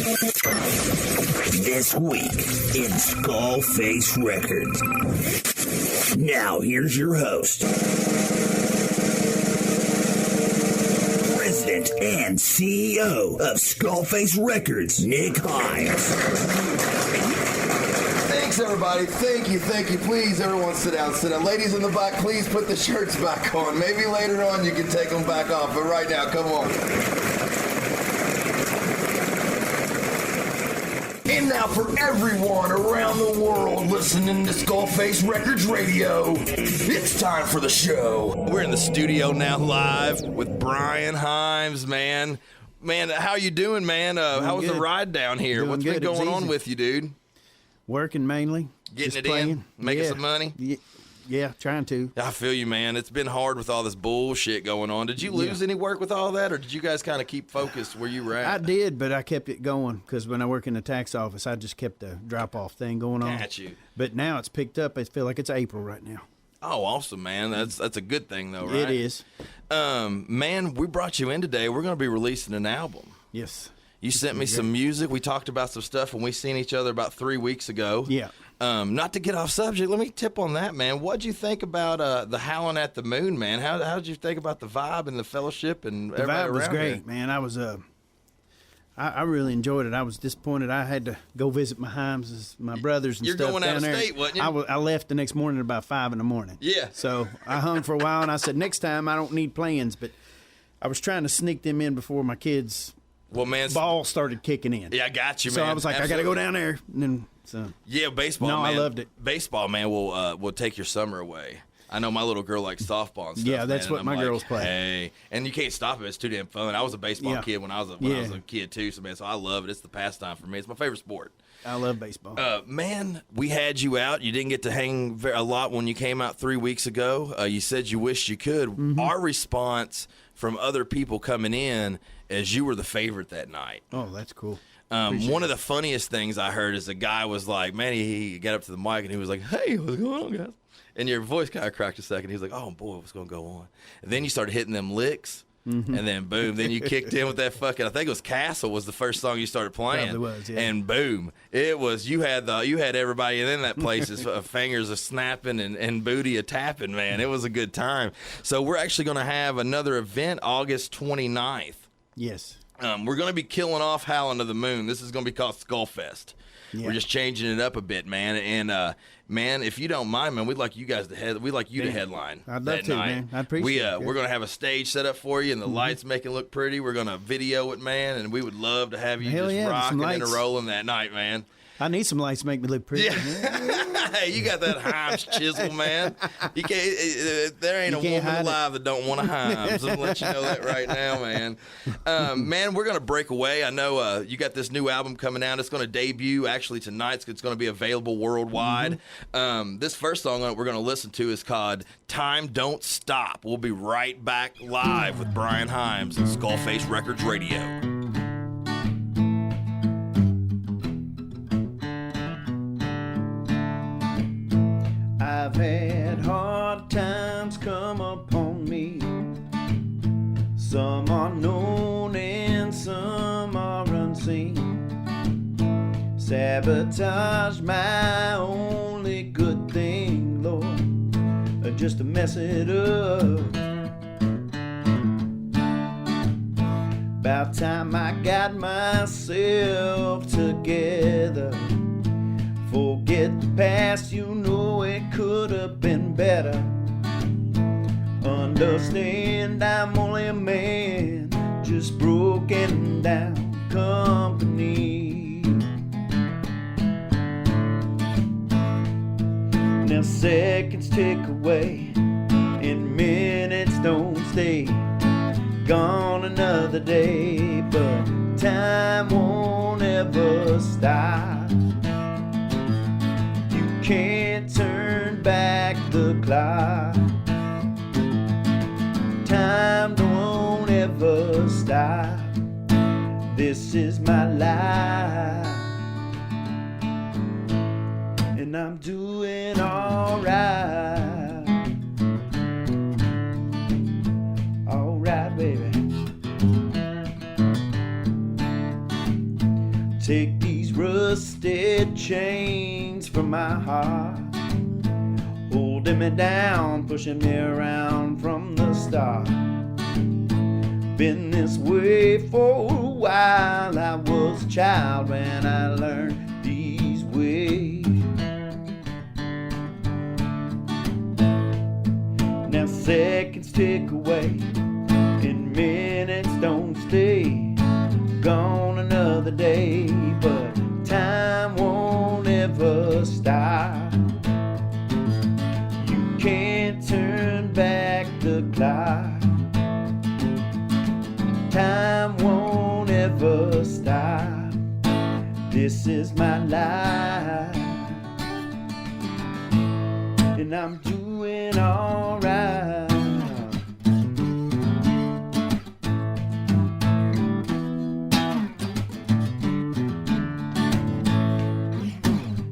This week in SkullFace Records. Now here's your host, President and CEO of SkullFace Records, Nick Himes. Thanks, everybody. Thank you. Please, everyone, sit down. Ladies in the back, please put the shirts back on. Maybe later on you can take them back off, but right now, come on. And now for everyone around the world listening to SkullFace Records Radio, it's time for the show. We're in the studio now live with Bryan Himes, man. Man, how you doing, man? How was the ride down here? Doing What's good. been going on with you, dude? Working mainly. Getting just it playing. in? Making some money? Yeah, trying to. I feel you, man. It's been hard with all this bullshit going on. Did you lose any work with all that, or did you guys kind of keep focused where you were at? I did, but I kept it going because when I work in the tax office, I just kept the drop-off thing going on. Got you. But now it's picked up. I feel like it's April right now. Oh, awesome, man. That's a good thing, though, right? It is. Man, we brought you in today. We're going to be releasing an album. Yes. You sent me some music. We talked about some stuff when we seen each other about 3 weeks ago. Yeah. Not to get off subject, let me tip on that, man. What'd you think about the Howling at the Moon, man? How did you think about the vibe and the fellowship and The everybody vibe was around great, here? man. I was I really enjoyed it. I was disappointed I had to go visit my Himes, my brothers and You're stuff going down out of there. state, wasn't you? I left the next morning at about 5 in the morning. Yeah. So I hung for a while, and I said, next time I don't need plans, but I was trying to sneak them in before my kids' Well, man, ball started kicking in. yeah, I got you, man. So I was like, Absolutely. I got to go down there. And then, Yeah, baseball, No, man. I loved it. Baseball, man, will take your summer away. I know my little girl likes softball and stuff. Yeah, that's man, what and my I'm girls like, play. Hey, and you can't stop it. It's too damn fun. I was a baseball kid when I was a kid too. So man, so I love it. It's the pastime for me. It's my favorite sport. I love baseball. Man, we had you out. You didn't get to hang a lot when you came out 3 weeks ago. You said you wished you could. Mm-hmm. Our response from other people coming in is you were the favorite that night. Oh, that's cool. One of the funniest things I heard is a guy was like, man, he got up to the mic and he was like, hey, what's going on, guys? And your voice kind of cracked a second. He was like, oh, boy, what's going to go on? And then you started hitting them licks. Mm-hmm. And then boom, then you kicked in with that fucking. I think it was Castle was the first song you started playing. Probably was, yeah. And boom, it was. You had everybody in that place's fingers a snapping and booty a tapping. Man, it was a good time. So we're actually going to have another event August 29th. Yes. We're going to be killing off Howling to the Moon. This is going to be called SkullFest. Yeah. We're just changing it up a bit, man. And man, if you don't mind, man, we'd like you guys to headline. I'd love that to, night. man. I appreciate it. We're gonna have a stage set up for you, and the lights make it look pretty. We're gonna video it, man, and we would love to have you Hell just yeah, rocking some and lights. rolling that night, man. I need some lights to make me look pretty. Yeah. Hey, you got that Himes chisel, man. You can't. There ain't You a can't woman hide it. alive that don't want a Himes. I'm gonna let you know that right now, man. Man, we're gonna break away. I know you got this new album coming out. It's gonna debut actually tonight. It's gonna be available worldwide. This first song we're gonna listen to is called "Time Don't Stop." We'll be right back live with Bryan Himes and SkullFace Records Radio. I've had hard times come upon me. Some are known and some are unseen. Sabotage my only good thing, Lord, just to mess it up. About time I got myself together. Forget the past, you know it could have been better. Understand I'm only a man, just broken down company. Now seconds tick away and minutes don't stay. Gone another day, but time won't ever stop. Can't turn back the clock. Time don't ever stop. This is my life, and I'm doing alright. Alright, baby. Take these rusted chains from my heart, holding me down, pushing me around from the start. Been this way for a while. I was a child when I learned these ways. Now seconds tick away and minutes don't stay. Gone another day, but time won't ever stop. You can't turn back the clock. Time won't ever stop. This is my life, and I'm doing alright.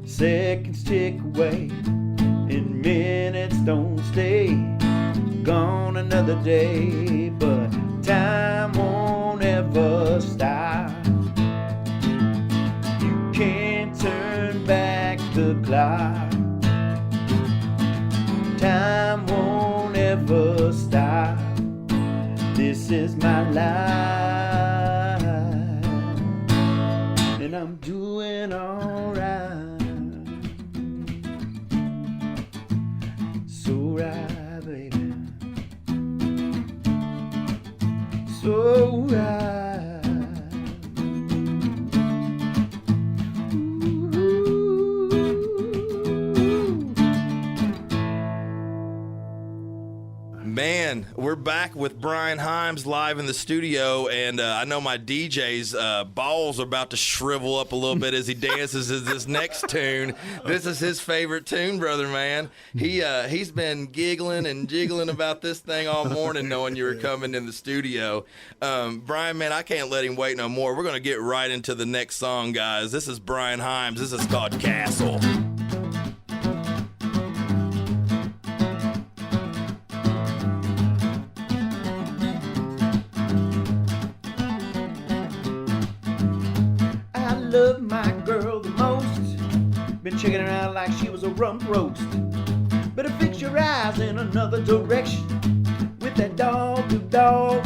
Seconds tick away and minutes don't stay. Gone another day, but time won't ever stop. You can't turn back the clock. Time won't ever stop. This is my life, and I'm doing alright. So right, baby. So right. Man, we're back with Bryan Himes live in the studio, and I know my DJ's balls are about to shrivel up a little bit as he dances to this next tune. This is his favorite tune, brother, man. He's been giggling and jiggling about this thing all morning knowing you were coming in the studio. Bryan, man, I can't let him wait no more. We're going to get right into the next song, guys. This is Bryan Himes. This is called Castle. Love my girl the most. Been checking her out like she was a rump roast. Better fix your eyes in another direction with that dog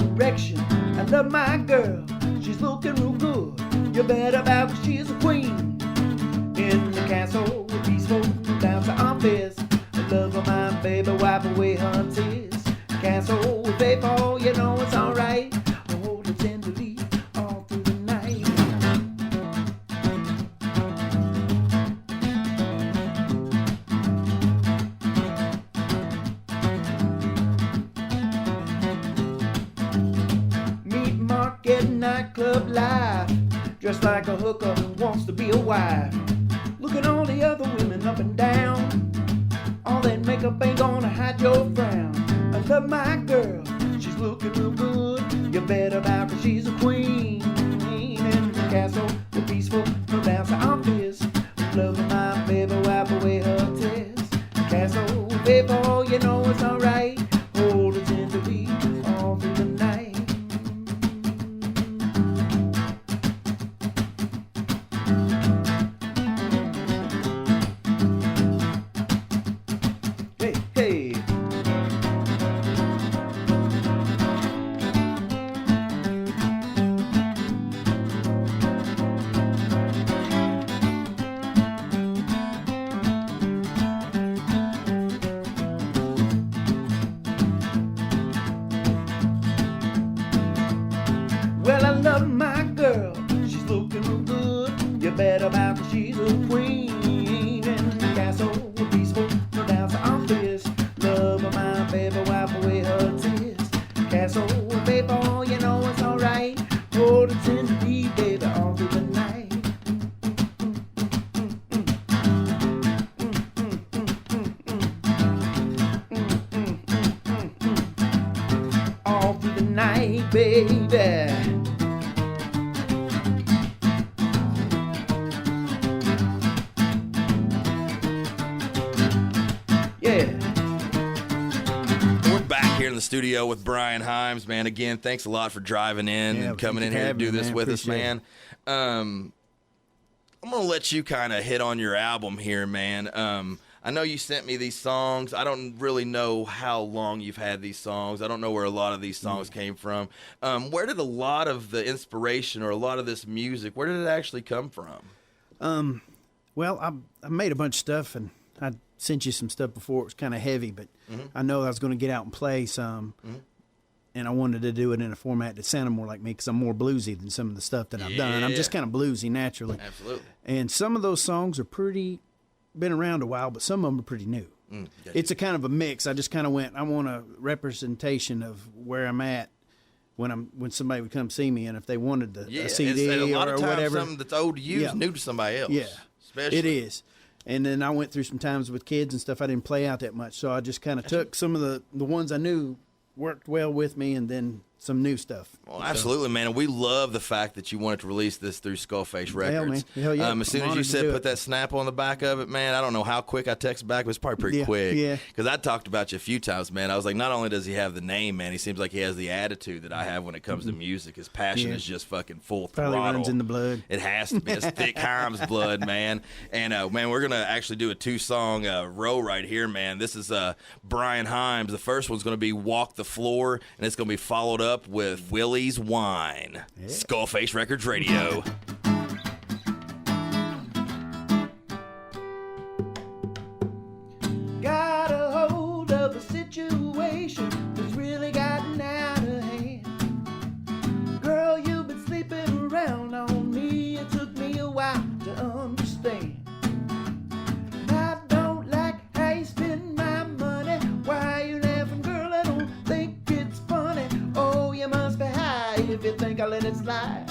erection. I love my girl, she's looking real good. You better bow 'cause she's a queen. In the castle, peaceful, down to office. I love her, my baby, wipe away her tears. Castle with paper, you know it's alright. Hold her tenderly all through the night. Nightclub life, dressed like a hooker who wants to be a wife. Look at all the other women up and down. All that makeup ain't gonna hide your frown. I love my girl, she's looking real good. You better bow 'cause she's a queen. In the castle, the peaceful, no down to office. Loving my baby, wipe away her tears. Castle, baby, you know it's alright. Hold her tenderly all through the night. Well, I love my girl, she's looking real good. You better bow 'cause she's a queen. In the castle, peaceful, no down to office. Love of my baby, wipe away her tears. Castle, baby, you know it's alright. Hold it tenderly, baby, all through the night. All through the night, baby. Here in the studio with Bryan Himes, man. Again, thanks a lot for driving in and coming in here to do this with us, man. I'm gonna let you kind of hit on your album here, man. I know you sent me these songs. I don't really know how long you've had these songs. I don't know where a lot of these songs came from. Where did a lot of the inspiration or a lot of this music, where did it actually come from? Well, I made a bunch of stuff, and I sent you some stuff before. It was kind of heavy, but I know I was going to get out and play some, and I wanted to do it in a format that sounded more like me because I'm more bluesy than some of the stuff that I've done. I'm just kind of bluesy naturally. Absolutely. And some of those songs are been around a while, but some of them are pretty new. It's a kind of a mix. I just kind of went, I want a representation of where I'm at when somebody would come see me, and if they wanted a CD a lot or of times whatever. Something that's old to you is new to somebody else. Yeah, especially. it is. And then I went through some times with kids and stuff. I didn't play out that much, so I just kind of took some of the ones I knew worked well with me, and then some new stuff. Well, absolutely, man. And we love the fact that you wanted to release this through SkullFace Records. Hell yeah. As soon as you said put that snap on the back of it, man, I don't know how quick I texted back, but it's probably pretty quick. Yeah. Because I talked about you a few times, man. I was like, not only does he have the name, man, he seems like he has the attitude that I have when it comes to music. His passion is just fucking full throttle. Probably runs in the blood. It has to be. It's thick Himes blood, man. And, man, we're going to actually do a 2-song row right here, man. This is Bryan Himes. The first one's going to be Walk the Floor, and it's going to be followed up with Willie's Wine. Yeah. SkullFace Records Radio. Got a hold of a situation that's really gotten out of hand. Girl, you've been sleeping around on me. It took me a while to understand. I don't like how you spend my money. Why you laughing, girl? I don't think it's funny. Oh, you must be high if you think I let it slide.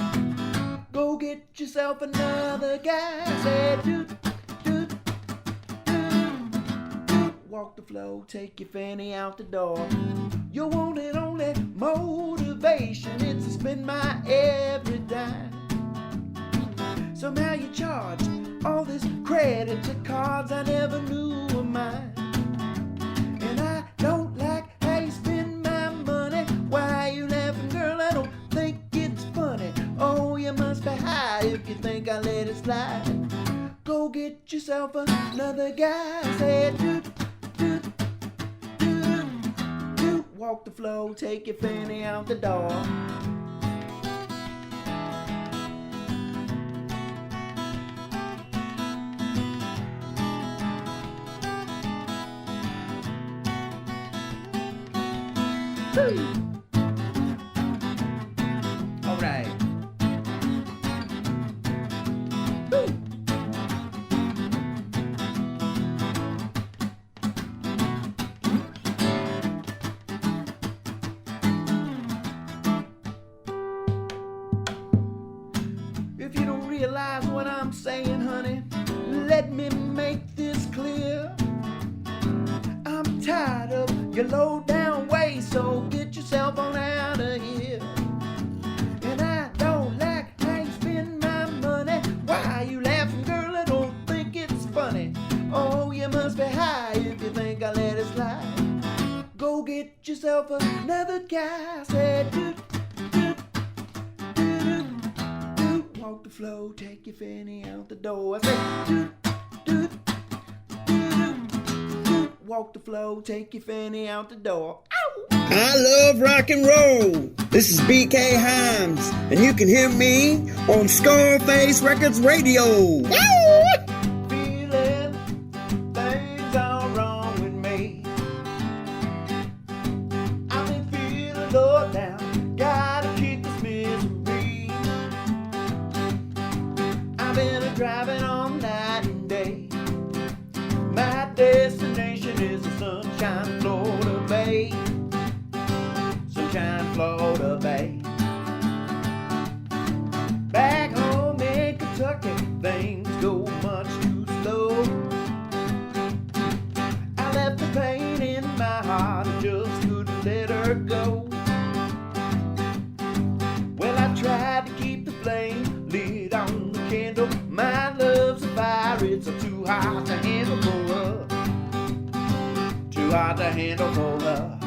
Go get yourself another guy. I said, doot, doot, doot, doot. Walk the floor, take your fanny out the door. Your one and only motivation is to spend my every dime. Somehow you charge all this credit to cards I never knew were mine. And I don't like how you spend my money. Why you laughing, girl? I don't think it's funny. Oh, you must be high if you think I let it slide. Go get yourself another guy. I said, doot, doot, doot, doot. Walk the floor, take your fanny out the door. All right. If you don't realize what I'm saying, honey, let me make this clear. I'm tired of your low down ways, so get yourself on out of here. And I don't like how you spend my money. Why you laughing, girl? I don't think it's funny. Oh, you must be high if you think I let it slide. Go get yourself another guy. I said, doot, doot, doot, doot. Walk the floor, take your fanny out the door. I said, doot, doot, doot, doot. Walk the floor, take your fanny out the door. Ow! I love rock and roll. This is BK Himes, and you can hear me on SkullFace Records Radio. Feeling things are wrong with me. I've been feeling low down, gotta kick this misery. I've been driving all night and day. My destination is the Sunshine, Florida Bay. Sunshine, Florida Bay. Back home in Kentucky, things go much too slow. I left the pain in my heart, I just couldn't let her go. Well, I tried to keep the flame lit on the candle. My love's a fire, it's too hot to handle for her. Too hot to handle for her.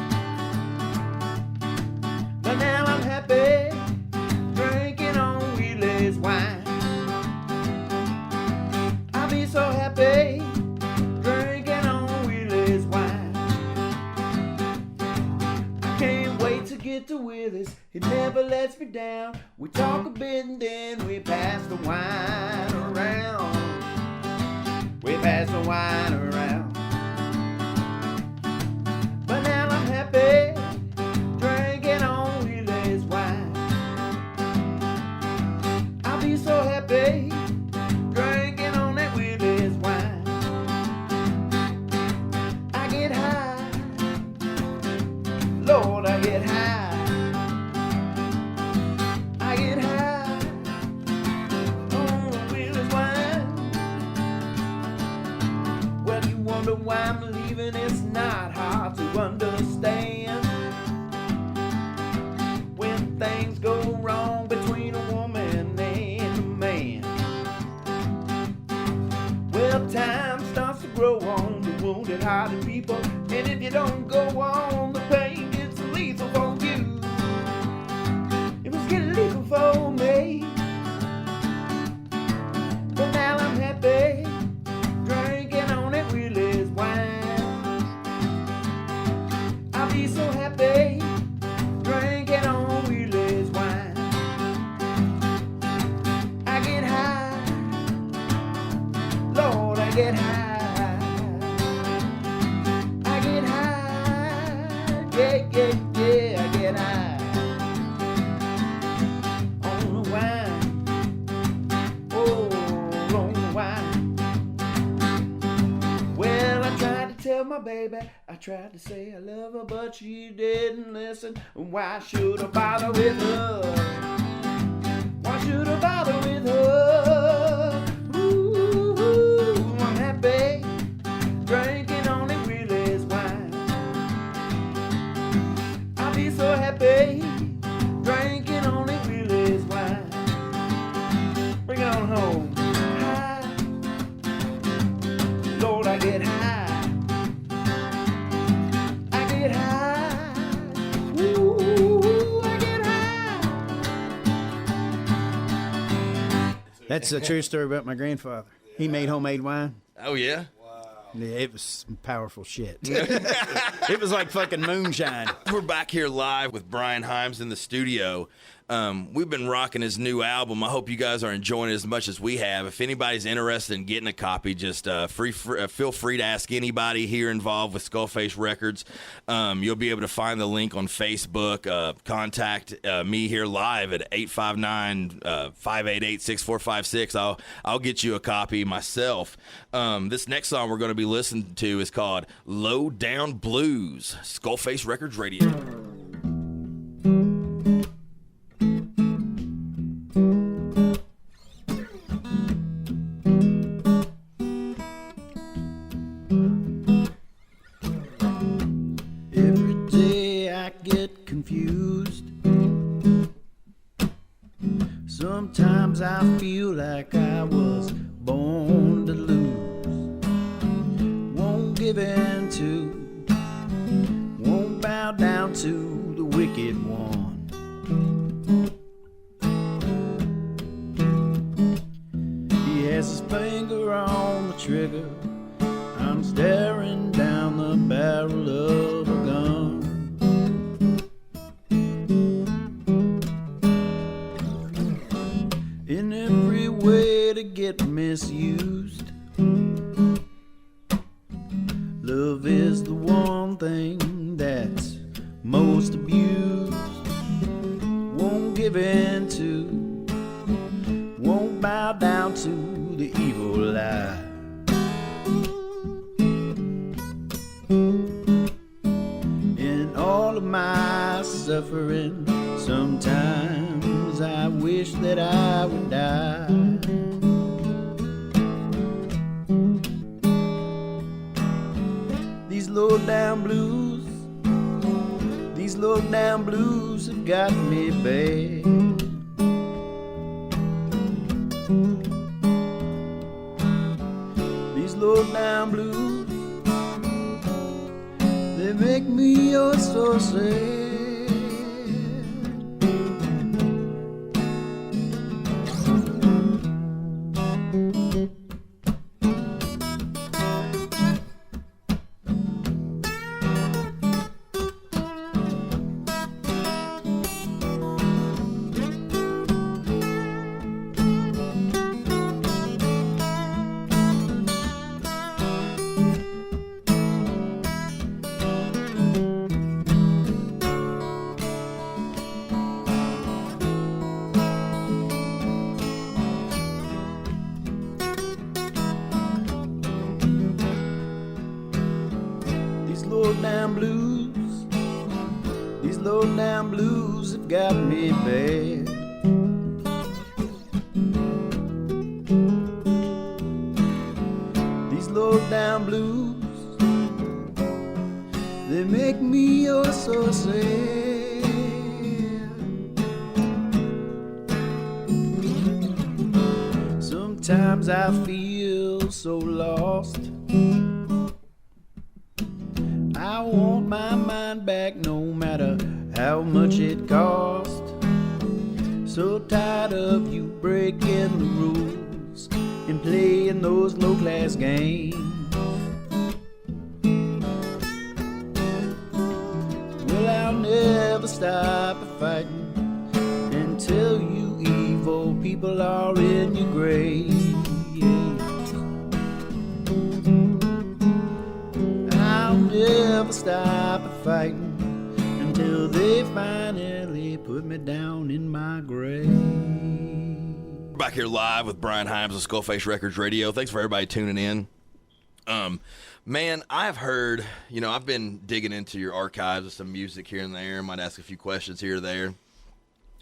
But now I'm happy, drinking on Willie's wine. lets me down. We talk a bit and then we pass the wine around. We pass the wine around. But now I'm happy, drinking on Willie's wine. I'll be so happy, drinking on that Willie's wine. I get high, Lord, I get high. I get high on Willie's wine. Well, you wonder why I'm leaving, it's not hard to understand. When things go wrong between a woman and a man, well, time starts to grow on the wounded hearted people. And if you don't go on, the pain gets lethal for you. It was getting lethal for me. But now I'm happy, drinking on that Willie's wine. I'll be so happy, drinking on Willie's wine. I get high, Lord, I get high. I get high, yeah, yeah, yeah, I get high on the wine, oh, on the wine. Well, I tried to tell my baby, I tried to say I love her, but she didn't listen. Why should I bother with her? Why should I bother with her? Ooh, I'm happy, drinking on that Willie's wine. I'll be so happy, drinking on that Willie's wine. Bring it on home. High, Lord, I get high. I get high. Ooh, I get high. That's a true story about my grandfather. He made homemade wine. Oh, yeah? Yeah, it was some powerful shit. It was like fucking moonshine. We're back here live with Bryan Himes in the studio. We've been rocking his new album. I hope you guys are enjoying it as much as we have. If anybody's interested in getting a copy, just feel free to ask anybody here involved with SkullFace Records. You'll be able to find the link on Facebook. Contact me here live at 859-588-6456. I'll get you a copy myself. This next song we're going to be listening to is called Low Down Blues, SkullFace Records Radio. Every day I get confused. Sometimes I feel like I was born to lose. Won't give in to, won't bow down to the wicked one. He has his finger on the trigger. I'm staring down the barrel of a gun. In every way to get misused. Love is the one thing that's most abused. Won't give in to, won't bow down to the evil lie. In all of my suffering, sometimes I wish that I would die. These low down blues, these low down blues have got me bad. These low down blues, they make me oh so sad. Sometimes I feel so lost. I want my mind back no matter how much it costs. So tired of you breaking the rules and playing those low-class games. Well, I'll never stop fighting until you evil people are in your grave. I'll never stop fighting until they finally put me down in my grave. Back here live with Bryan Himes of SkullFace Records Radio. Thanks for everybody tuning in. Man, I've heard, I've been digging into your archives of some music here and there. Might ask a few questions here or there.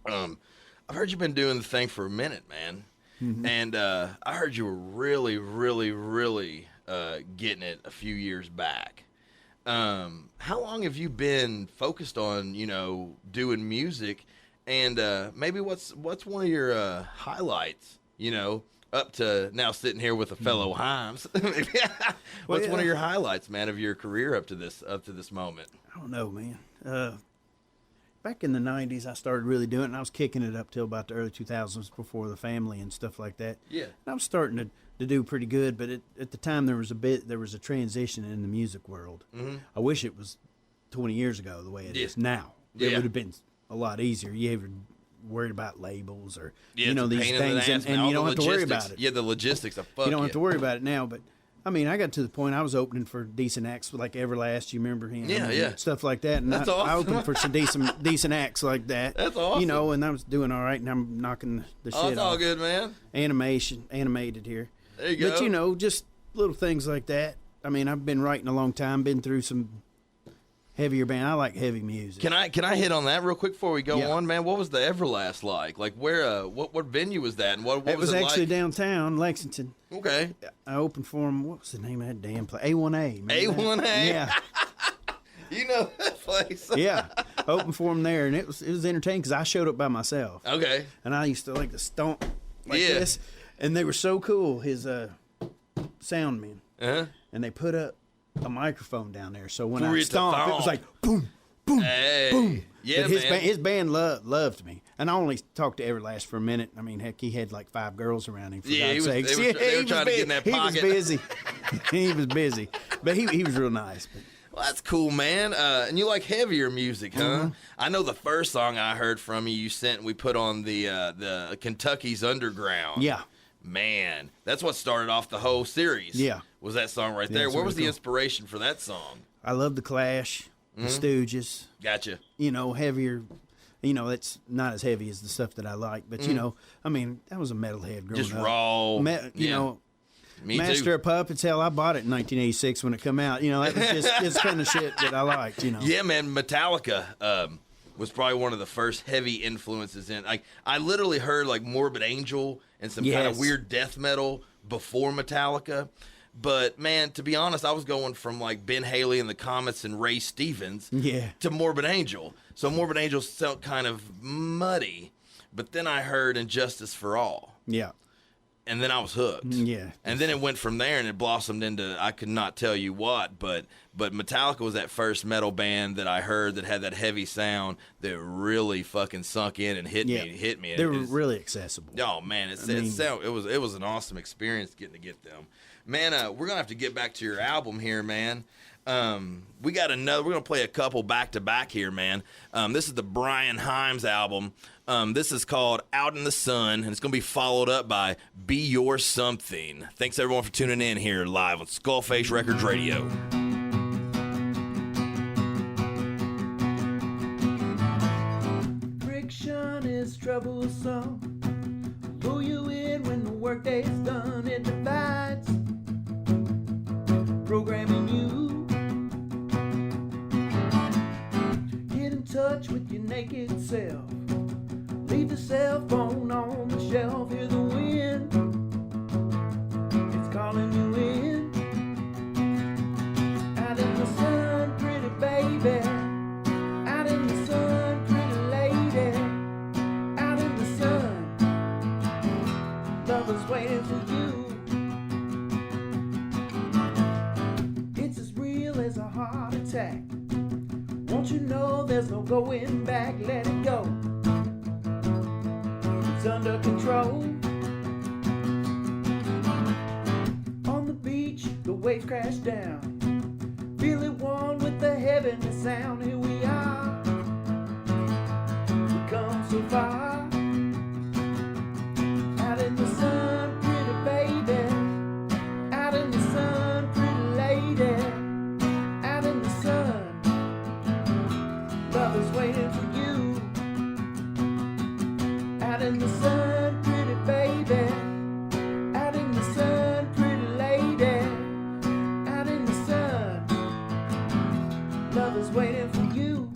I've heard you've been doing the thing for a minute, man. Mm-hmm. And I heard you were really, really, really getting it a few years back. How long have you been focused on, doing music? And maybe what's one of your highlights, up to now sitting here with a fellow Himes? What's one of your highlights, man, of your career up to this moment? I don't know, man. Back in the 90s, I started really doing it, and I was kicking it up till about the early 2000s before the family and stuff like that. Yeah. And I was starting to do pretty good, but at the time there was a transition in the music world. Mm-hmm. I wish it was 20 years ago the way it is now. It would have been a lot easier. You ever worried about labels or these things, and you don't have to worry about it. Yeah, the logistics of fuck. You don't have to worry about it now, but I mean, I got to the point I was opening for decent acts like Everlast, you remember him? Yeah. Stuff like that. And That's awesome. I opened for some decent acts like that. That's awesome. And I was doing all right, and I'm knocking the shit off. That's all good, man. Animated here. There you go. But, just little things like that. I mean, I've been writing a long time, been through some heavier band. I like heavy music. Can I hit on that real quick before we go Yeah. on, man? What was the Everlast like? Like where? What venue was that? And what it was it actually like? Downtown Lexington. Okay. I opened for them. What was the name of that damn place? A1A. A1A. Yeah. You know that place. Yeah. Opened for them there, and it was entertaining because I showed up by myself. Okay. And I used to like to stomp like Yeah. this, and they were so cool. His sound men, and they put up a microphone down there, so when For I you to stomped, it thump. was like boom, boom, Hey. boom. Yeah, but man. his band loved me, and I only talked to Everlast for a minute. I mean, heck, he had like 5 girls around him. For Yeah, God's sakes. they were trying to get in that pocket. He was busy. He was busy, but he was real nice. But, Well, that's cool, man. And you like heavier music, huh? Mm-hmm. I know the first song I heard from you sent. We put on the Kentucky's Underground. yeah. Man, that's what started off the whole series. Yeah. Was that song right there? that's Where really was the cool. inspiration for that song? I love the Clash, the Stooges. Gotcha. Heavier. That's not as heavy as the stuff that I like, but I mean, that was a metalhead growing Just up. raw. You Me Master too. of Puppets. Hell, I bought it in 1986 when it come out. That was just it's kind of shit that I liked. Yeah, man. Metallica was probably one of the first heavy influences in. Like, I literally heard like Morbid Angel and some kind of Yes. weird death metal before Metallica. But man, to be honest, I was going from like Ben Haley and the Comets and Ray Stevens Yeah. to Morbid Angel. So Morbid Angel felt kind of muddy. But then I heard Injustice for All. Yeah. And then I was hooked. Yeah. And then it went from there and it blossomed into I could not tell you what, but Metallica was that first metal band that I heard that had that heavy sound that really fucking sunk in and hit me. They were really accessible. Oh man, it was an awesome experience getting to get them. Man, we're gonna have to get back to your album here, man. We're gonna play a couple back to back here, man. This is the Bryan Himes album. This is called Out in the Sun, and it's gonna be followed up by Be Your Something. Thanks everyone for tuning in here live on SkullFace Records Radio. Friction is troublesome. Pull you in when the workday's done. It divides, programming you. Get in touch with your naked self. Leave the cell phone on the shelf. Hear the wind, it's calling you in. Out in the sun, pretty baby. Out in the sun, pretty lady. Out in the sun, love Love is waiting for you. It's as real as a heart attack. Won't you know there's no going back? Let it go. It's under control. On the beach, the waves crash down. Feel it one with the heavenly sound. Here we are. We come so far. Out in the sun, pretty baby. Out in the sun, pretty lady. Out in the sun. Love is waiting for you. Out in the sun, pretty baby. Out in the sun, pretty lady. Out in the sun. Love is waiting for you.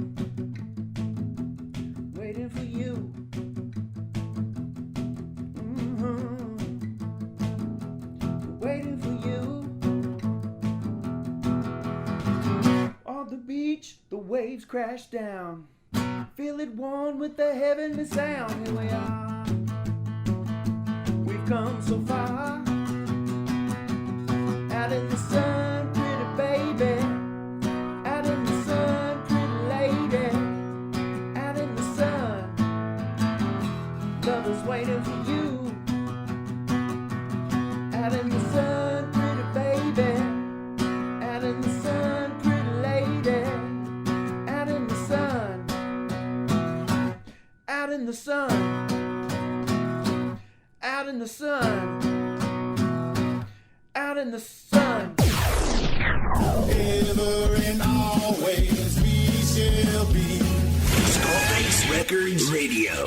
Waiting for you. Waiting for you. On the beach, the waves crash down. Feel it one with the heavenly sound. Here we are. We've come so far. Out in the sun, pretty baby. Out in the sun, pretty lady. Out in the sun. Love is waiting for you. Out in the sun, pretty baby. Out in the sun, pretty lady. Out in the sun. Out in the sun. Out in the sun. Out in the sun. Ever and always we shall be SkullFace Records Radio.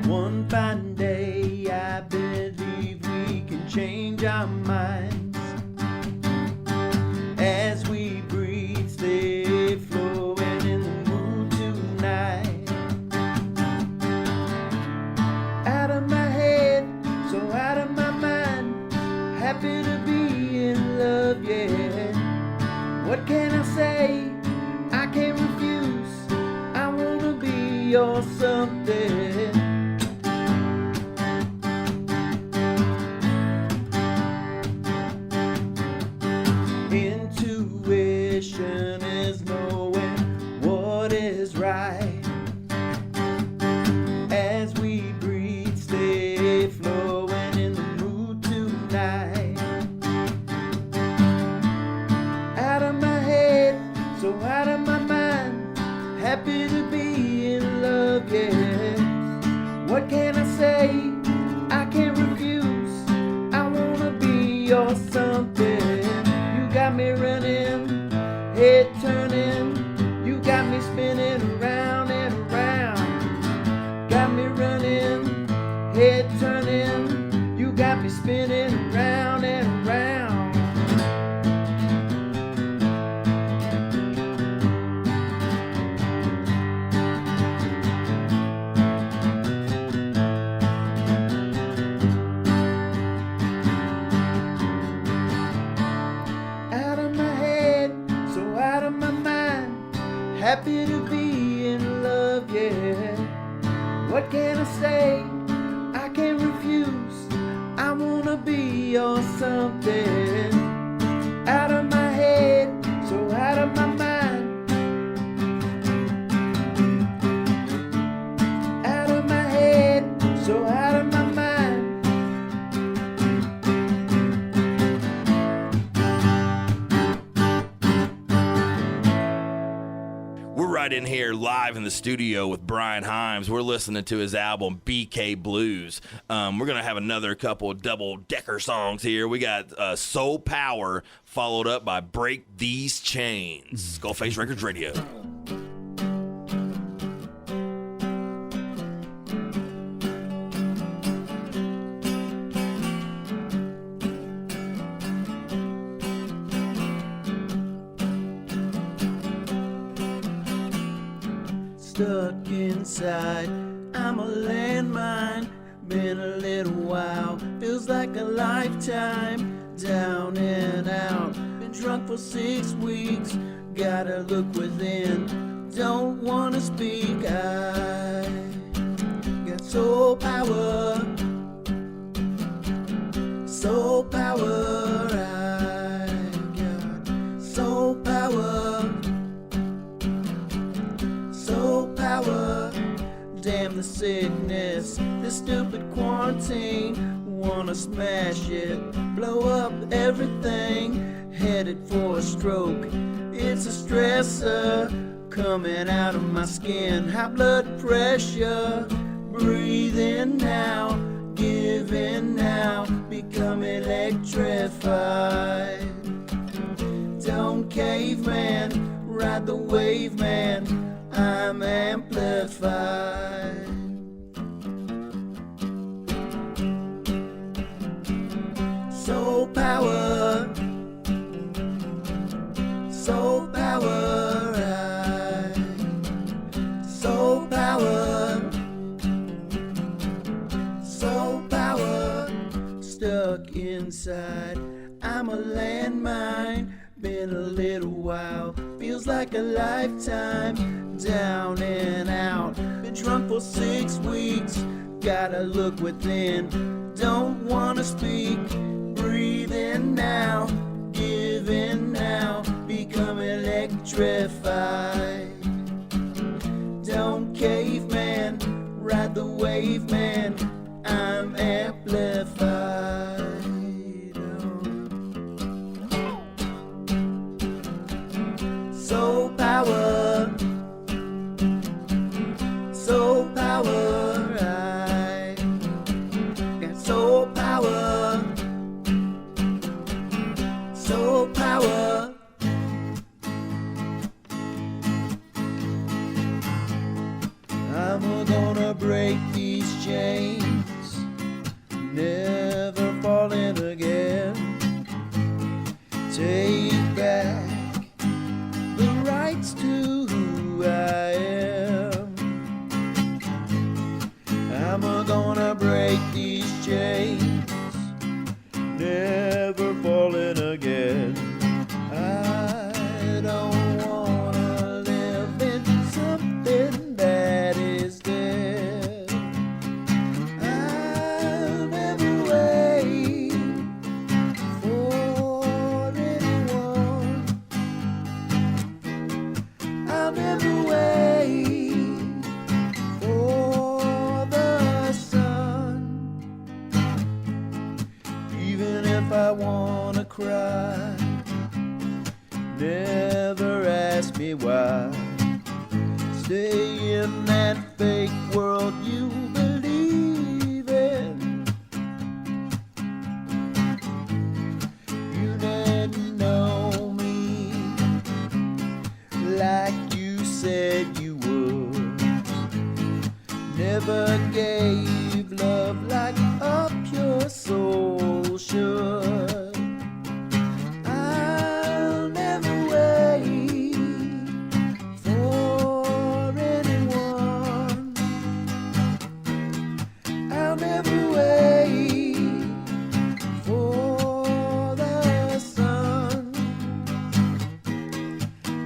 One fine day, I believe we can change our minds. As we breathe, stay flowing in the mood tonight. Out of my head, so out of my mind. Happy to be in love, yeah. What can I say? I can't refuse. I wanna be your something. Intuition is knowing what is right. As we breathe, stay flowing in the mood tonight. Out of my head, so out of my mind. Happy to be in love, yeah. What can I say? I can't refuse. I wanna be your something. You got me running, head turning. You got me spinning around and around. Got me running, head turning. You got me spinning around and around. Out of my head, so out of my mind. Happy to be in love, yeah. What can I say? I can't refuse. I wanna be your something. Out of my head, so out of my mind. Out of my head, so out of my mind. We're right in here live in the studio with Bryan Himes. We're listening to his album BK Blues. We're going to have another couple double-decker songs here. We got Soul Power followed up by Break These Chains. SkullFace Records Radio. Stuck inside, I'm a landmine. Been a little while, feels like a lifetime. Down and out, been drunk for 6 weeks. Gotta look within, don't wanna speak. I got soul power, soul power. I got soul power, soul power. Damn the sickness, this stupid quarantine. Wanna smash it, blow up everything. Headed for a stroke, it's a stressor coming out of my skin. High blood pressure, breathe in now, give in now, become electrified. Don't caveman, ride the wave man, I'm amplified. Soul power, soul power, soul power, soul power. Stuck inside, I'm a landmine. Been a little while, feels like a lifetime. Down and out, been drunk for 6 weeks. Gotta look within, don't wanna speak. Breathe in now, give in now, become electrified. Don't caveman, ride the wave man, I'm amplified. Soul power, soul power. I got soul power, soul power. I'm gonna break these chains, never falling again. Take back the rights to who I am. I'm gonna break these chains, never falling again. I don't wanna live in something that is dead. I'll never wait for anyone. I'll never wait for the sun. Even if I wanna cry, never ask me why. Stay in that fake world you believe in. You didn't know me like you said you would. Never gave love like a pure soul should. I'll never wait for anyone. I'll never wait for the sun.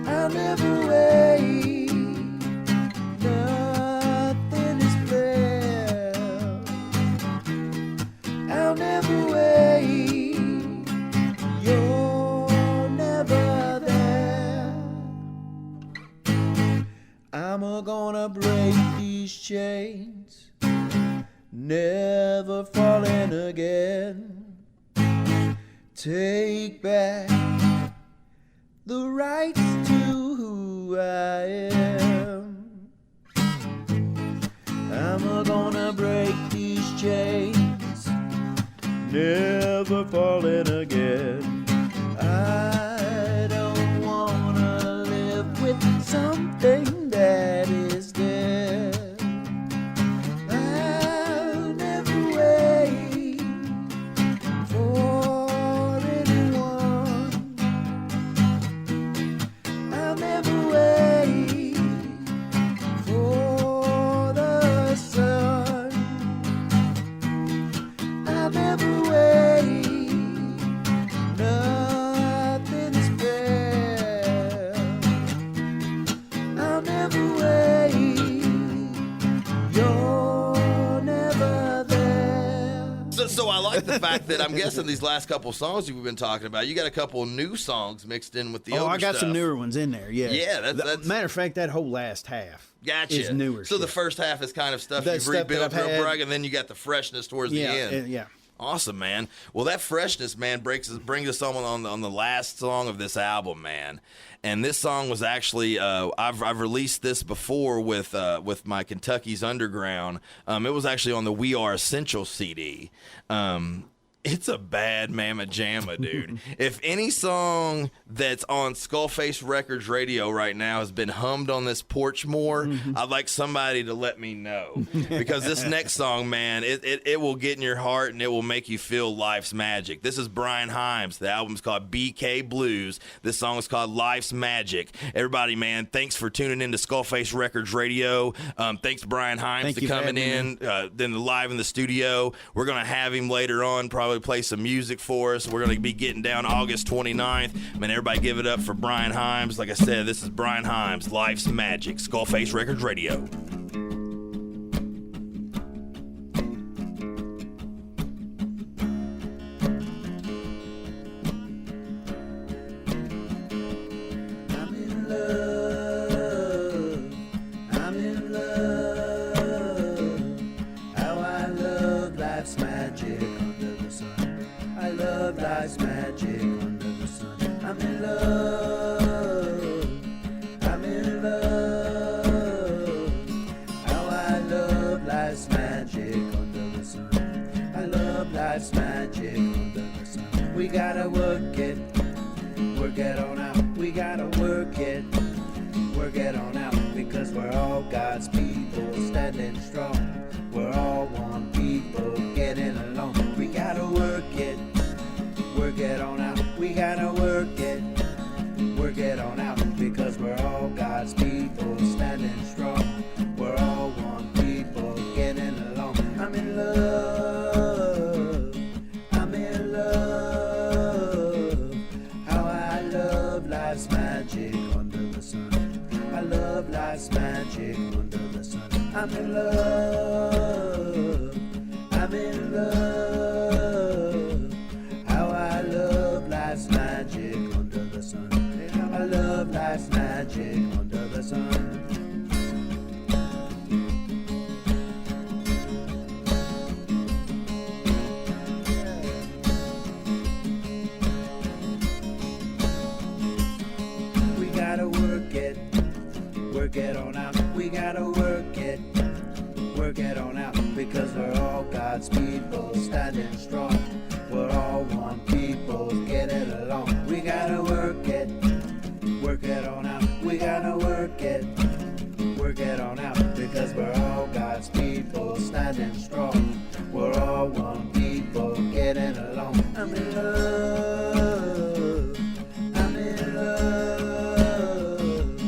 I'll never wait, nothing is fair. I'll never wait, you're never there. I'm gonna break these chains, never falling again. Take back the rights to who I am. I'm gonna break these chains, never falling again. I don't wanna live with something that is dead. I'll never wait for anyone. I'll never wait So I like the fact that I'm guessing these last couple songs you've been talking about, you got a couple new songs mixed in with the older I got stuff. some newer ones in there, yeah. Yeah, that's... Matter of fact, that whole last half is newer So shit. the first half is kind of stuff That you've stuff rebuilt that I've real had. bright, and then you got the freshness towards the end. Yeah. Awesome, man. Well, that freshness, man, brings us on the last song of this album, man. And this song was actually I've released this before with my Kentucky's Underground. It was actually on the We Are Essential CD. It's a bad mamma jamma, dude. If any song that's on SkullFace Records radio right now has been hummed on this porch more, I'd like somebody to let me know. Because this next song, man, it will get in your heart and it will make you feel life's magic. This is Bryan Himes. The album's called BK Blues. This song is called Life's Magic. Everybody, man, thanks for tuning in to SkullFace Records radio. Thanks to Bryan Himes for coming in, then live in the studio. We're going to have him later on, probably play some music for us. We're going to be getting down August 29th. Man, everybody give it up for Bryan Himes. Like I said, this is Bryan Himes, Life's Magic, SkullFace Records Radio. Life's magic under the sun. I'm in love. I'm in love. How I love life's magic under the sun. I love life's magic under the sun. We gotta work it on out. We gotta work it on out. Because we're all God's people standing strong. We're all one people getting along. We gotta work it on out. We gotta work it on out. Because we're all God's people standing strong. We're all one people getting along. I'm in love. I'm in love. How I love life's magic under the sun. I love life's magic under the sun. I'm in love. I'm in love. How I love life's magic under the sun. I love life's magic under the sun. We gotta work it on out. We gotta work it on out. Because we're all God's people standing strong. We're all one people getting along. We gotta work it on out. We gotta work it on out. Because we're all God's people standing strong. We're all one people getting along. I'm in love. I'm in love.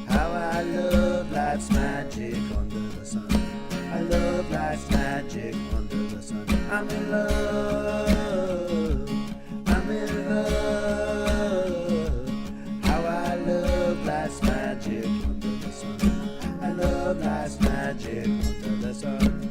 How I love life's magic under the sun. I love life's magic under the sun. I'm in love. I'm in love. How I love life's magic under the sun. I love life's magic under the sun.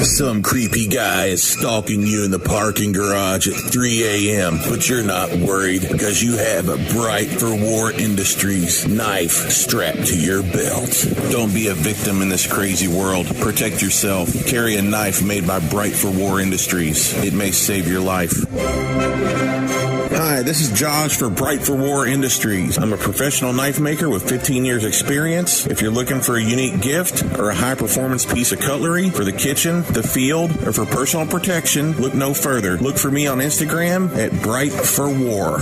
Some creepy guy is stalking you in the parking garage at 3 a.m., but you're not worried because you have a Bright for War Industries knife strapped to your belt. Don't be a victim in this crazy world. Protect yourself. Carry a knife made by Bright for War Industries. It may save your life. Hi, this is Josh for Bright for War Industries. I'm a professional knife maker with 15 years experience. If you're looking for a unique gift or a high-performance piece of cutlery for the kitchen, the field, or for personal protection, look no further. Look for me on Instagram at Bright for War.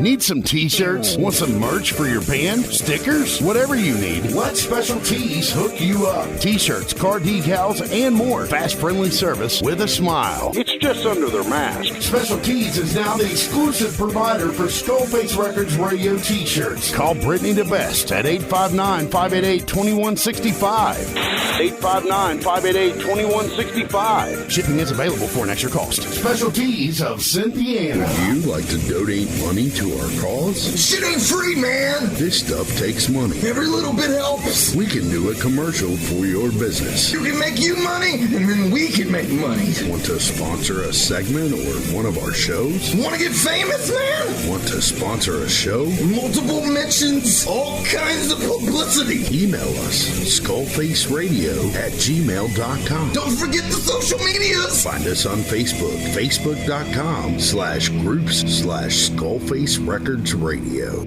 Need some t-shirts? Want some merch for your band? Stickers? Whatever you need, let Special Tees hook you up. T-shirts, car decals, and more. Fast, friendly service with a smile. It's just under their mask. Special Tees is now the exclusive provider for SkullFace Records radio t-shirts. Call Brittany DeBest at 859-588-2165. 859-588-2165. Shipping is available for an extra cost. Special Tees of Cynthiana. You like to donate money to our cause? Shit ain't free, man. This stuff takes money. Every little bit helps. We can do a commercial for your business. You can make you money, and then we can make money. Want to sponsor a segment or one of our shows? Want to get famous, man? Want to sponsor a show? Multiple mentions, all kinds of publicity. Email us, skullfaceradio@gmail.com. Don't forget the social medias. Find us on Facebook, facebook.com/groups/SkullFace Records Radio.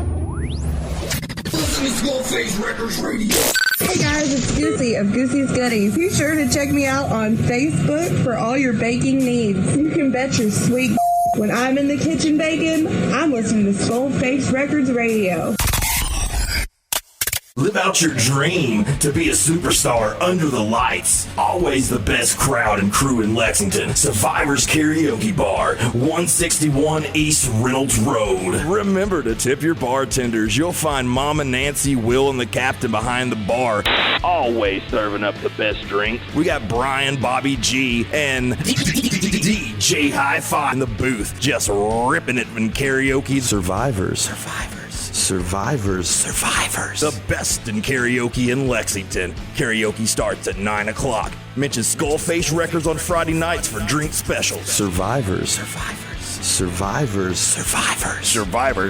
Listen to SkullFace Records Radio. Hey guys, it's Goosey of Goosey's Goodies. Be sure to check me out on Facebook for all your baking needs. You can bet your sweet when I'm in the kitchen baking, I'm listening to SkullFace Records Radio. Live out your dream to be a superstar under the lights. Always the best crowd and crew in Lexington. Survivors Karaoke Bar, 161 East Reynolds Road. Remember to tip your bartenders. You'll find Mama Nancy, Will, and the captain behind the bar. Always serving up the best drinks. We got Bryan, Bobby G, and DJ Hi-Fi in the booth. Just ripping it in karaoke. Survivors. The best in karaoke in Lexington. Karaoke starts at 9 o'clock. Mention SkullFace Records on Friday nights for drink specials. Survivors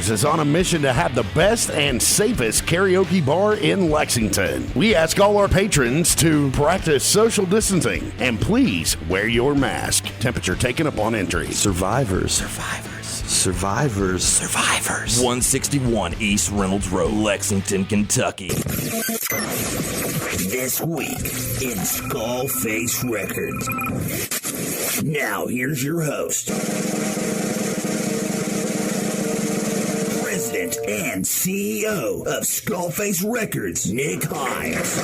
is on a mission to have the best and safest karaoke bar in Lexington. We ask all our patrons to practice social distancing and please wear your mask. Temperature taken upon entry. Survivors. 161 East Reynolds Road, Lexington, Kentucky. This week in SkullFace Records. Now, here's your host, President and CEO of SkullFace Records, Nick Hines.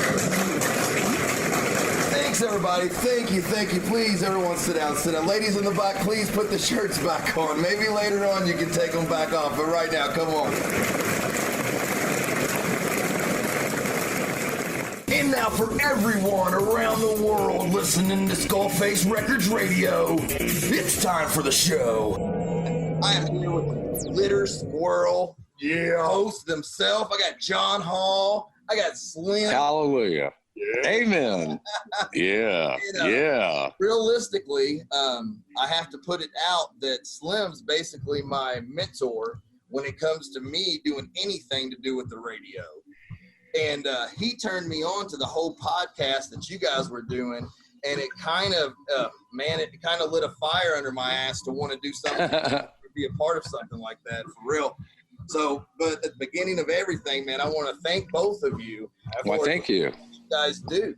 Thanks, everybody. Thank you. Please, everyone, sit down. Ladies in the back, please put the shirts back on. Maybe later on you can take them back off, but right now, come on. And now for everyone around the world listening to SkullFace Records Radio, it's time for the show. I am here with Glitter Squirrel, host himself. I got John Hall. I got Slim. Hallelujah. Yeah. Amen. Yeah. Realistically, I have to put it out that Slim's basically my mentor when it comes to me doing anything to do with the radio. And he turned me on to the whole podcast that you guys were doing. And it kind of, it kind of lit a fire under my ass to want to do something, to be a part of something like that, for real. So, but at the beginning of everything, man, I want to thank both of you. Well, thank you. What you guys do.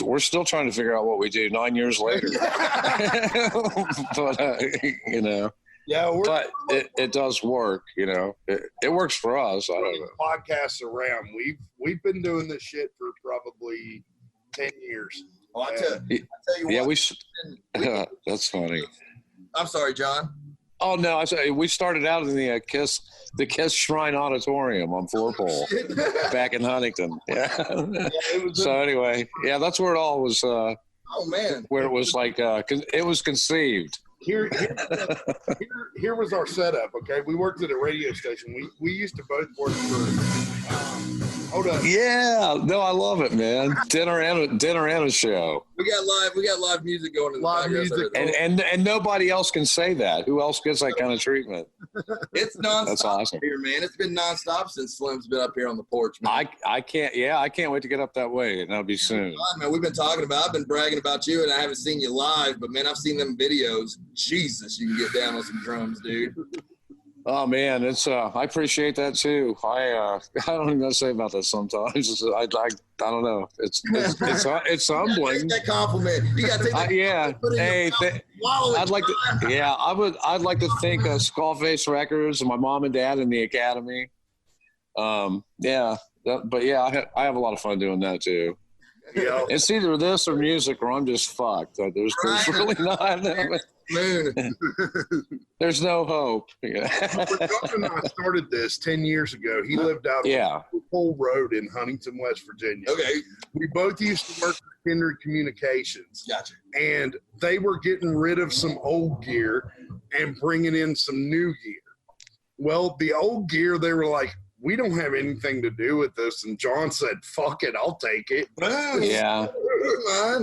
We're still trying to figure out what we do 9 years later. But, Yeah, but it does work, It works for us. I don't know. Podcasts around. We've been doing this shit for probably 10 years. Well, I tell you what. That's funny. I'm sorry, John. Oh no! I say we started out in the Kiss Shrine Auditorium on Florpole back in Huntington. Yeah. So anyway, that's where it all was. Oh man! Where it was like it was conceived. Here was our setup. Okay, we worked at a radio station. We used to both work for. Hold on. Yeah, no, I love it, man. Dinner and a show. We got live music going in the background. And nobody else can say that. Who else gets that kind of treatment? It's nonstop. That's awesome here, man. It's been nonstop since Slim's been up here on the porch, man. I can't wait to get up that way, and that'll be soon. Man, we've been talking about. I've been bragging about you, and I haven't seen you live, but man, I've seen them videos. Jesus, you can get down on some drums, dude. Oh man, it's I appreciate that too. I don't even know what to say about that sometimes. I don't know. It's humbling. That compliment. You got to take that. I'd like to thank SkullFace Records and my mom and dad in the academy. I have a lot of fun doing that too. Yeah. It's either this or music, or I'm just fucked. There's really not. There's no hope. Yeah. When John and I started this 10 years ago, he lived out on Pole Road in Huntington, West Virginia. Okay. We both used to work for Kindred Communications. Gotcha. And they were getting rid of some old gear and bringing in some new gear. Well, the old gear, they were like, we don't have anything to do with this. And John said, fuck it, I'll take it. Yeah.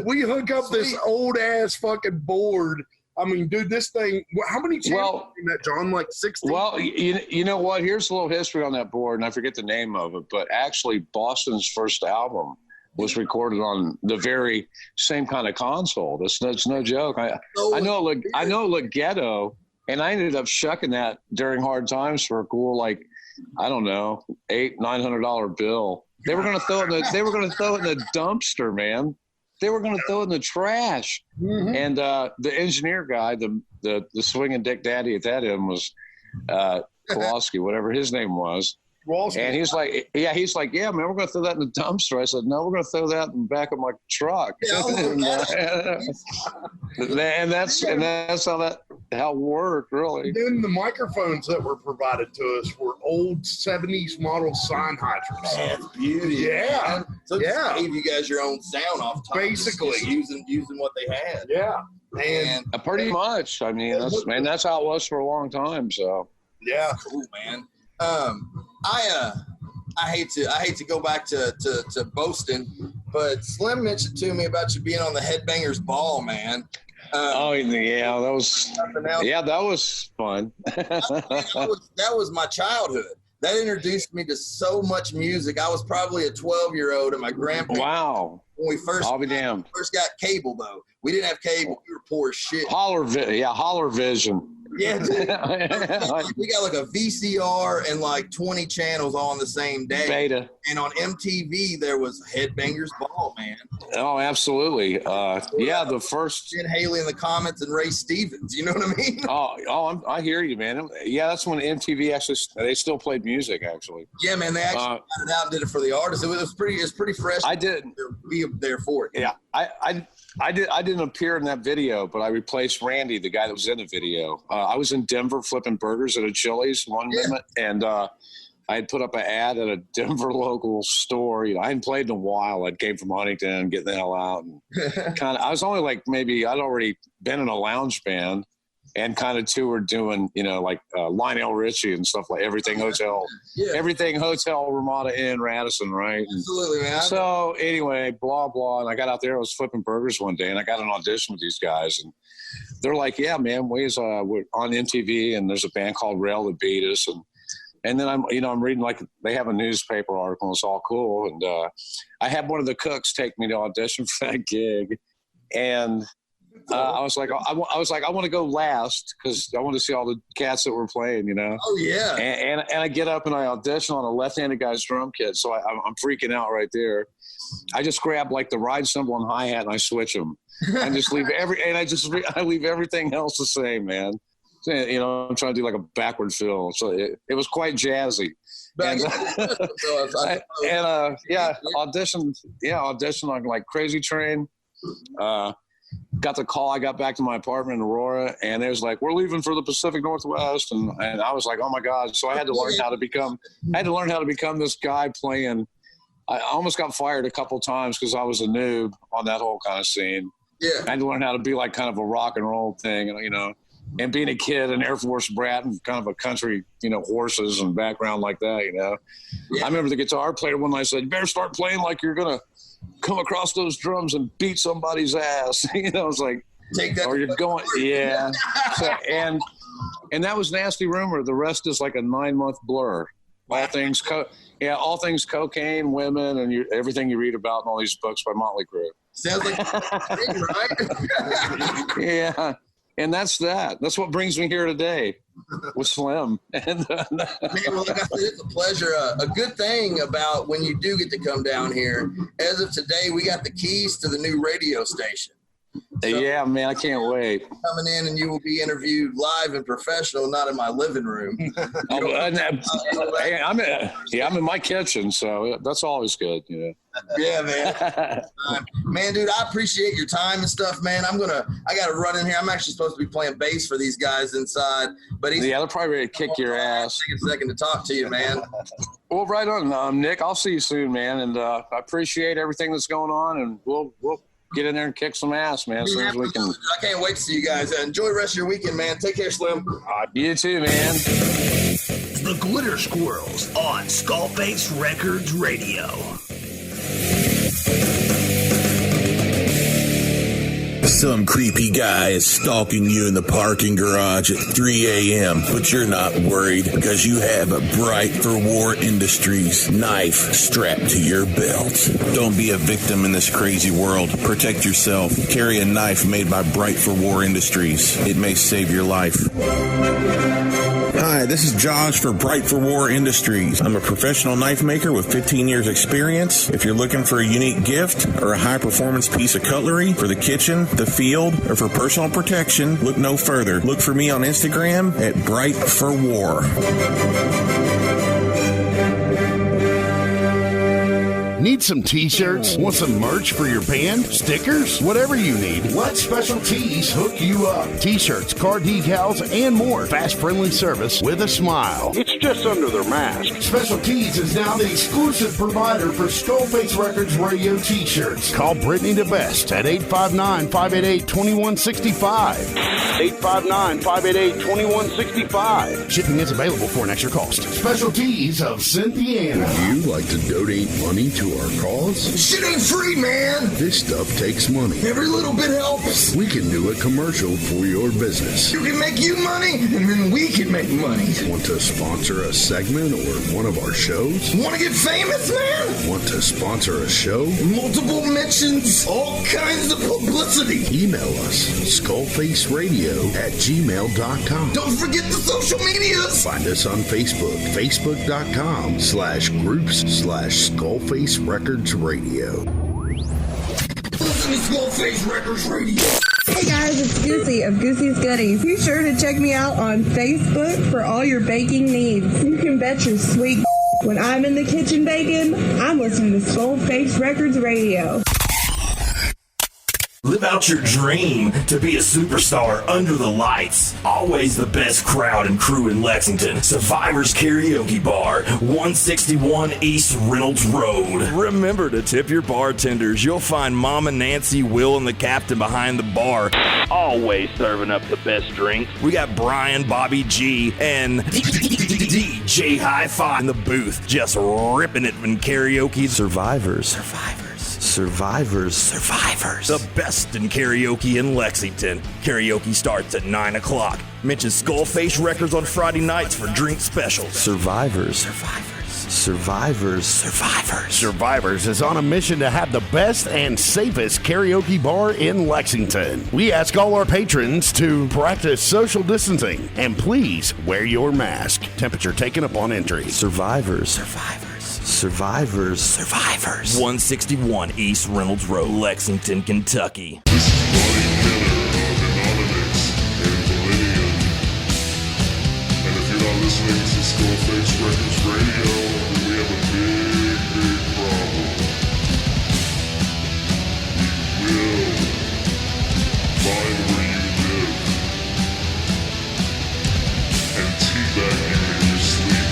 We hook up this old ass fucking board. I mean, dude, this thing, how many channels in that, John? Like 16? Well, you know what? Here's a little history on that board, and I forget the name of it, but actually Boston's first album was recorded on the very same kind of console. That's no joke. I know it looked ghetto, and I ended up shucking that during hard times for a cool, like, I don't know, $800-900 bill. They were going to throw it in the dumpster, man. They were going to throw it in the trash. Mm-hmm. And the engineer guy, the swinging Dick Daddy at that end was Kowalski, whatever his name was. And he's like, yeah, man, we're going to throw that in the dumpster. I said, no, we're going to throw that in the back of my truck. and that's how it worked, really. Then the microphones that were provided to us were old 70s model Sennheisers. That's beauty. Yeah. So just gave you guys your own sound off top. Basically. Just using what they had. Yeah. And pretty much. I mean, that's how it was for a long time. So yeah. Cool, man. I hate to go back to boasting, but Slim mentioned to me about you being on the Headbangers Ball, man. That was fun. that was my childhood. That introduced me to so much music. I was probably a 12-year-old, and my grandpa. Wow. When we first got cable, though, we didn't have cable. We were poor as shit. Holler Vision. Yeah, dude. We got like a VCR and like 20 channels all on the same day. Beta. And on MTV, there was Headbangers Ball, man. Oh, absolutely. The first. Jen Haley in the comments and Ray Stevens. You know what I mean? I hear you, man. Yeah, that's when MTV actually, they still played music, actually. Yeah, man. They actually got it out and did it for the artists. It was pretty fresh. I did. Be there for it. Yeah, I didn't appear in that video, but I replaced Randy, the guy that was in the video. I was in Denver flipping burgers at a Chili's one minute, and I had put up an ad at a Denver local store. I hadn't played in a while. I came from Huntington, getting the hell out, and I was only like I'd already been in a lounge band and kind of toured doing, like Lionel Richie and stuff like Everything Hotel Ramada Inn, Radisson, right? Absolutely, man. So anyway, blah, blah. And I got out there, I was flipping burgers one day, and I got an audition with these guys. And they're like, yeah, man, we're on MTV, and there's a band called Rail that beat us. And then I'm reading, like, they have a newspaper article, and it's all cool. And I had one of the cooks take me to audition for that gig. And I was like, I want to go last because I want to see all the cats that were playing, Oh yeah. And I get up and I audition on a left-handed guy's drum kit, so I'm freaking out right there. I just grab like the ride cymbal and hi-hat and I switch them, and just leave I leave everything else the same, man. I'm trying to do like a backward fill, so it was quite jazzy. Auditioned on like Crazy Train. Got the call. I got back to my apartment in Aurora, and it was like, we're leaving for the Pacific Northwest, and I was like, oh my God! So I had to learn how to become this guy playing. I almost got fired a couple times because I was a noob on that whole kind of scene. Yeah, I had to learn how to be like kind of a rock and roll thing, and being a kid, an Air Force brat, and kind of a country, horses and background like that, Yeah. I remember the guitar player one night said, "You better start playing like you're gonna come across those drums and beat somebody's ass." I was like, take that. Or you're going, yeah. So, and that was Nasty Rumor. The rest is like a 9-month blur. All things cocaine, women, and everything you read about in all these books by Motley Crue. Sounds like right? Yeah. And that's that. That's what brings me here today with Slim. And, Man, well, like I said, it's a pleasure. A good thing about when you do get to come down here, as of today, we got the keys to the new radio station. Yeah, man, I can't wait. Coming in and you will be interviewed live and professional, not in my living room. Hey, I'm in my kitchen, so that's always good. Yeah, man. Man, dude, I appreciate your time and stuff, man. I got to run in here. I'm actually supposed to be playing bass for these guys inside, but they're probably ready to kick your ass. Take a second to talk to you, man. Well, right on, Nick. I'll see you soon, man. And I appreciate everything that's going on, and we'll get in there and kick some ass, man. As soon as we can. I can't wait to see you guys. Enjoy the rest of your weekend, man. Take care, Slim. You too, man. The Glitter Squirrels on SkullFace Records Radio. Some creepy guy is stalking you in the parking garage at 3 a.m., but you're not worried because you have a Bright for War Industries knife strapped to your belt. Don't be a victim in this crazy world. Protect yourself. Carry a knife made by Bright for War Industries. It may save your life. Hi, this is Josh for Bright for War Industries. I'm a professional knife maker with 15 years experience. If you're looking for a unique gift or a high-performance piece of cutlery for the kitchen, the field, or for personal protection, look no further. Look for me on Instagram at Bright for War. Need some t-shirts? Want some merch for your band? Stickers? Whatever you need, let Special Tees hook you up. T-shirts, car decals, and more. Fast, friendly service with a smile. It's just under their mask. Special Tees is now the exclusive provider for SkullFace Records Radio t-shirts. Call Brittany DeBest at 859-588-2165. 859-588-2165. Shipping is available for an extra cost. Special Tees of Cynthiana. Would you like to donate money to our cause? Shit ain't free, man. This stuff takes money. Every little bit helps. We can do a commercial for your business. You can make you money, and then we can make money. Want to sponsor a segment or one of our shows? Want to get famous, man? Want to sponsor a show? Multiple mentions, all kinds of publicity. Email us, skullfaceradio@gmail.com. Don't forget the social medias. Find us on Facebook, facebook.com/groups/SkullFace Records Radio. Listen to SkullFace Records Radio. Hey guys, it's Goosey of Goosey's Goodies. Be sure to check me out on Facebook for all your baking needs. You can bet your sweet when I'm in the kitchen baking, I'm listening to SkullFace Records Radio. Live out your dream to be a superstar under the lights. Always the best crowd and crew in Lexington. Survivors Karaoke Bar, 161 East Reynolds Road. Remember to tip your bartenders. You'll find Mama Nancy, Will, and the captain behind the bar, always serving up the best drinks. We got Bryan, Bobby G, and DJ Hi-Fi in the booth, just ripping it in karaoke. Survivors. The best in karaoke in Lexington. Karaoke starts at 9 o'clock. Mention SkullFace Records on Friday nights for drink specials. Survivors is on a mission to have the best and safest karaoke bar in Lexington. We ask all our patrons to practice social distancing and please wear your mask. Temperature taken upon entry. Survivors. 161 East Reynolds Road, Lexington, Kentucky. Listening to SkullFace Records Radio, we have a big problem. We will find where you live and teabag you in your sleep.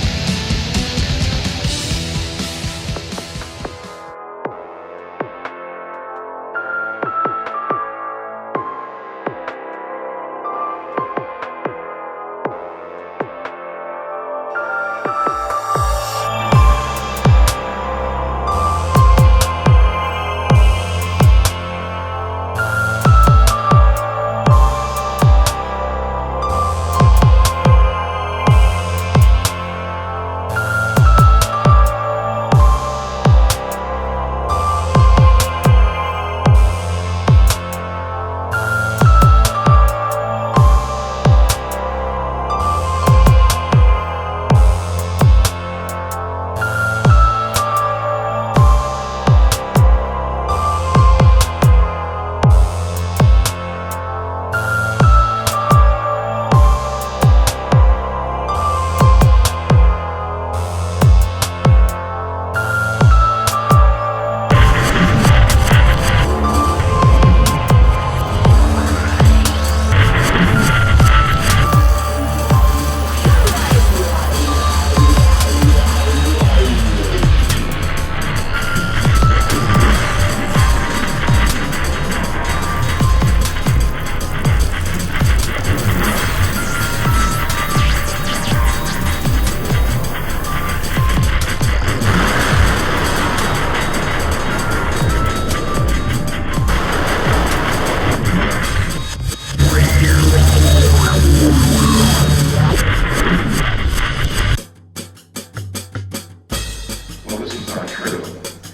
true.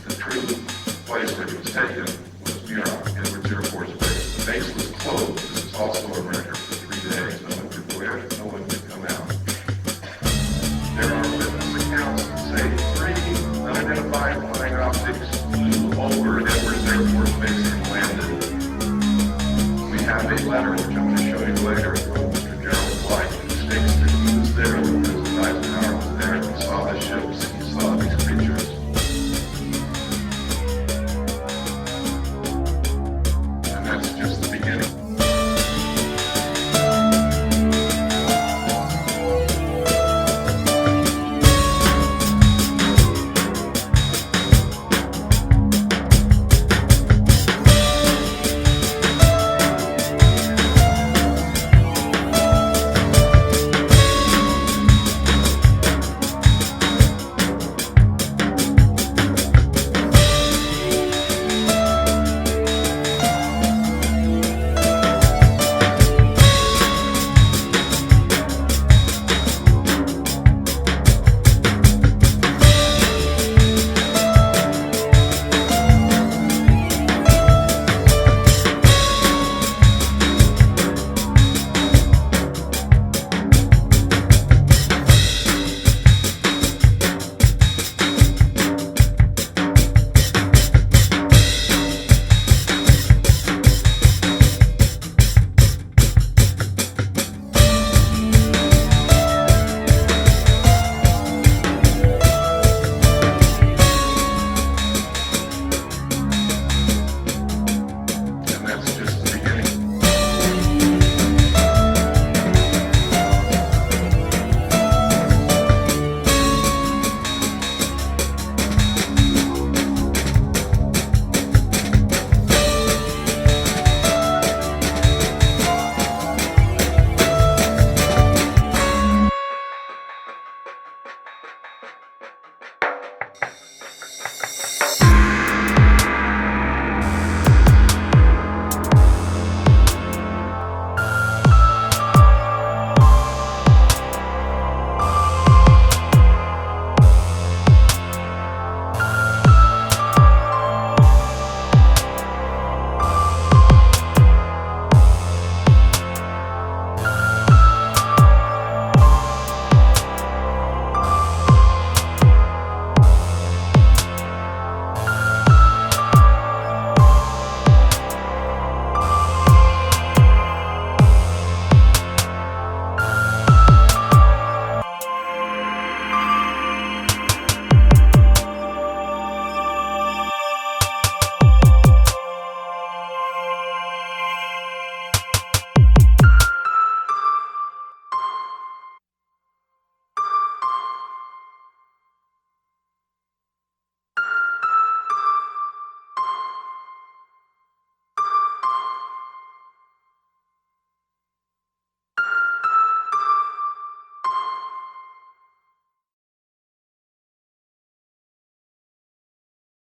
The true place where he was taken was near Edwards Air Force Base. The base was closed. This is also a record for 3 days. No one could go in, no one could come out. There are witness accounts that say 3 unidentified flying objects flew over Edwards Air Force Base and landed. We have a letter, which I'm going to show you later, from Mr. Gerald White.